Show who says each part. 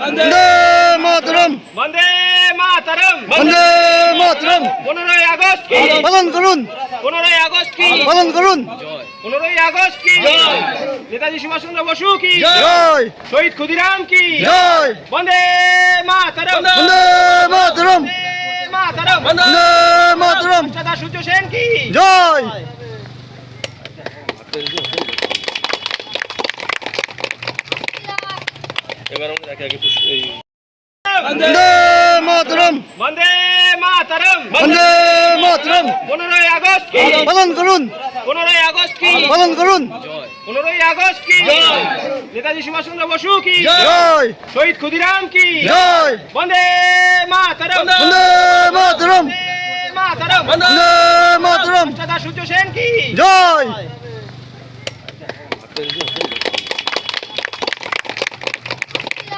Speaker 1: বন্দে মাতরম
Speaker 2: বন্দে মাতরম
Speaker 1: বন্দে মাতরম
Speaker 2: 15ই August কি
Speaker 1: পালন করুন
Speaker 2: 15ই আগস্ট কি
Speaker 1: পালন করুন
Speaker 2: 15ই আগস্ট কি নেতাজি সুভাষচন্দ্র বসু কি
Speaker 1: জয়
Speaker 2: শহীদ ক্ষুদিরাম কি
Speaker 1: জয়
Speaker 2: বন্দে মাতরম
Speaker 1: বন্দে মাতরম
Speaker 2: মাতরম
Speaker 1: বন্দে মাতরম
Speaker 2: সদা সূর্য সেন কি
Speaker 1: জয় বন্দে মাতরম
Speaker 2: বন্দে মাতরম
Speaker 1: বন্দে মাতরম
Speaker 2: 15ই আগস্ট কি
Speaker 1: পালন করুন
Speaker 2: 15ই আগস্ট কি
Speaker 1: পালন করুন
Speaker 2: 15ই আগস্ট কি নেতাজি সুভাষচন্দ্র বসু কি
Speaker 1: জয়
Speaker 2: শহীদ ক্ষুদিরাম কি
Speaker 1: জয়
Speaker 2: বন্দে মাতরম
Speaker 1: বন্দে মাতরম
Speaker 2: মাতরম
Speaker 1: বন্দে মাতরম
Speaker 2: সদা সূর্য সেন কি
Speaker 1: জয়